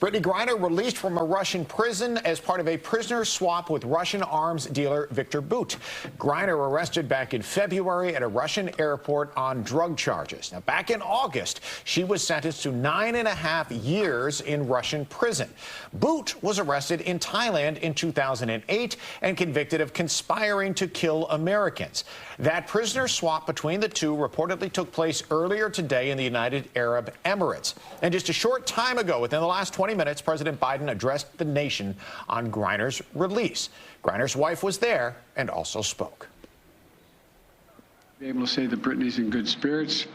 Brittney Griner released from a Russian prison as part of a prisoner swap with Russian arms dealer Viktor Bout. Griner arrested back in February at a Russian airport on drug charges. Now, back in August, she was sentenced to 9.5 years in Russian prison. Bout was arrested in Thailand in 2008 and convicted of conspiring to kill Americans. That prisoner swap between the two reportedly took place earlier today in the United Arab Emirates. And just a short time ago, within the last 20 minutes, President Biden addressed the nation on Griner's release. Griner's wife was there and also spoke. Be able to say that Brittney's in good spirits.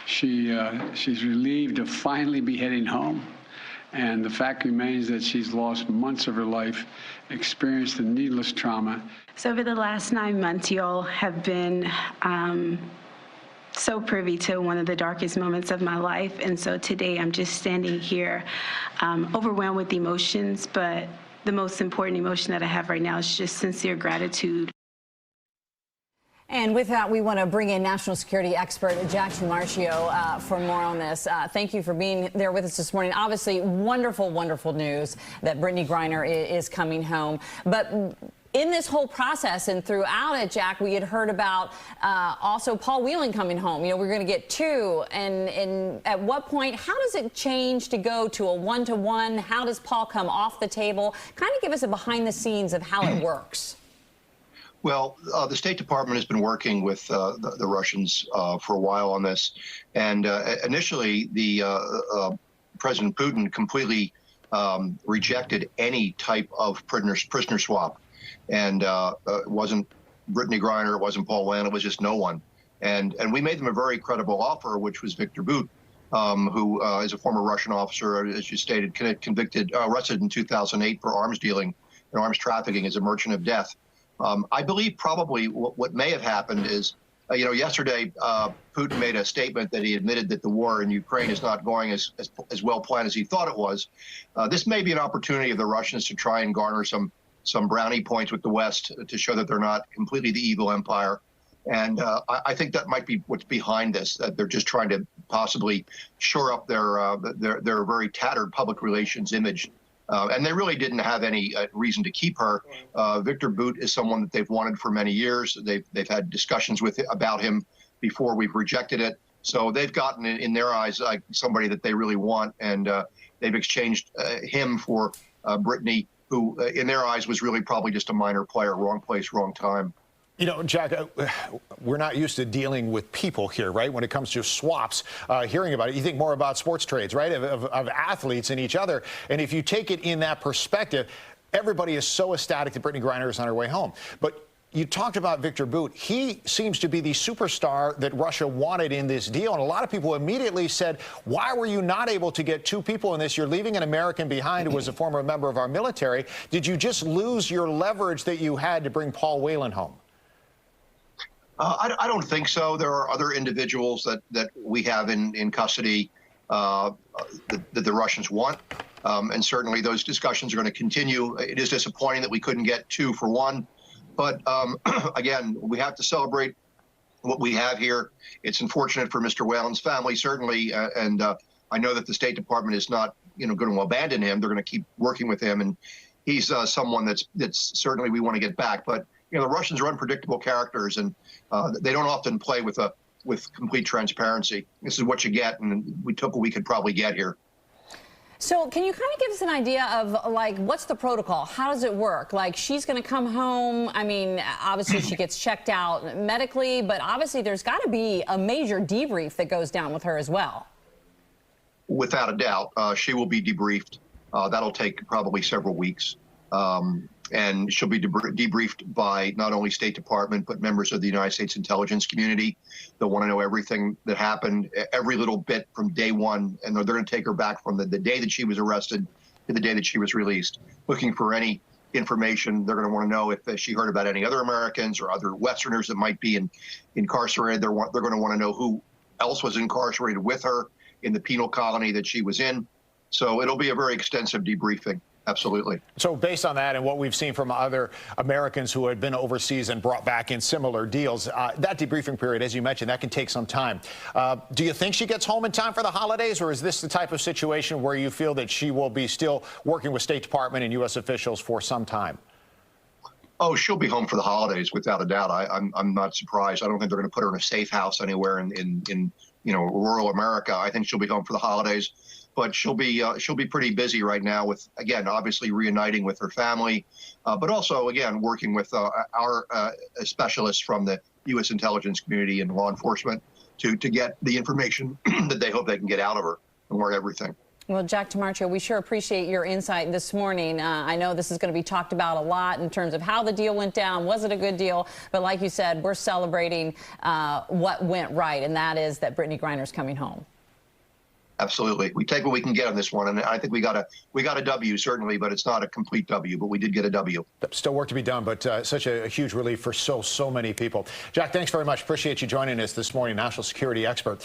She's relieved to finally be heading home. And the fact remains that she's lost months of her life, experienced a needless trauma. So over the last 9 months, you all have been so privy to one of the darkest moments of my life. And so today I'm just standing here overwhelmed with emotions, but the most important emotion that I have right now is just sincere gratitude. And with that, we want to bring in national security expert Jack Marcio for more on this. Thank you for being there with us this morning. Obviously, wonderful, wonderful news that Brittney Griner is coming home. But in this whole process and throughout it, Jack, we had heard about also Paul Whelan coming home. You know, we're going to get two. And at what point, how does it change to go to a one-to-one? How does Paul come off the table? Kind of give us a behind the scenes of how it works. Well, the State Department has been working with the Russians for a while on this. And initially, the President Putin completely rejected any type of prisoner swap. And it wasn't Brittney Griner, it wasn't Paul Whelan, it was just no one. And we made them a very credible offer, which was Viktor Bout, who is a former Russian officer, as you stated, arrested in 2008 for arms dealing and arms trafficking as a merchant of death. I believe probably what may have happened is, yesterday Putin made a statement that he admitted that the war in Ukraine is not going as well planned as he thought it was. This may be an opportunity of the Russians to try and garner some brownie points with the West to show that they're not completely the evil empire. And I think that might be what's behind this, that they're just trying to possibly shore up their very tattered public relations image. And they really didn't have any reason to keep her. Viktor Bout is someone that they've wanted for many years. They've had discussions about him before we've rejected it. So they've gotten, in their eyes, like somebody that they really want. And they've exchanged him for Brittney, who, in their eyes, was really probably just a minor player, wrong place, wrong time. You know, Jack, we're not used to dealing with people here, right? When it comes to swaps, hearing about it, you think more about sports trades, right, of athletes and each other. And if you take it in that perspective, everybody is so ecstatic that Brittney Griner is on her way home. But you talked about Viktor Bout. He seems to be the superstar that Russia wanted in this deal. And a lot of people immediately said, why were you not able to get two people in this? You're leaving an American behind who was a former member of our military. Did you just lose your leverage that you had to bring Paul Whelan home? I don't think so. There are other individuals that we have in custody that the Russians want. And certainly those discussions are going to continue. It is disappointing that we couldn't get 2 for 1. But again, we have to celebrate what we have here. It's unfortunate for Mr. Whelan's family, certainly. And I know that the State Department is not going to abandon him. They're going to keep working with him. And he's someone that's certainly we want to get back. But the Russians are unpredictable characters, and they don't often play with complete transparency. This is what you get, and we took what we could probably get here. So can you kind of give us an idea of, like, what's the protocol? How does it work? Like, she's going to come home. I mean, obviously she gets checked out medically, but obviously there's got to be a major debrief that goes down with her as well. Without a doubt, she will be debriefed. That'll take probably several weeks. And she'll be debriefed by not only State Department, but members of the United States intelligence community. They'll want to know everything that happened, every little bit from day one. And they're going to take her back from the day that she was arrested to the day that she was released, looking for any information. They're going to want to know if she heard about any other Americans or other Westerners that might be incarcerated. They're going to want to know who else was incarcerated with her in the penal colony that she was in. So it'll be a very extensive debriefing. Absolutely. So based on that and what we've seen from other Americans who had been overseas and brought back in similar deals, that debriefing period, as you mentioned, that can take some time. Do you think she gets home in time for the holidays, or is this the type of situation where you feel that she will be still working with State Department and U.S. officials for some time? Oh, she'll be home for the holidays without a doubt. I'm not surprised. I don't think they're going to put her in a safe house anywhere in rural America. I think she'll be home for the holidays. But she'll be pretty busy right now with, again, obviously reuniting with her family, but also, again, working with our specialists from the U.S. intelligence community and law enforcement to get the information that they hope they can get out of her and learn everything. Well, Jack DiMarcio, we sure appreciate your insight this morning. I know this is going to be talked about a lot in terms of how the deal went down. Was it a good deal? But like you said, we're celebrating what went right, and that is that Brittney Griner's coming home. Absolutely. We take what we can get on this one, and I think we got a W, certainly, but it's not a complete W, but we did get a W. Still work to be done, but such a huge relief for so many people. Jack, thanks very much. Appreciate you joining us this morning, national security expert.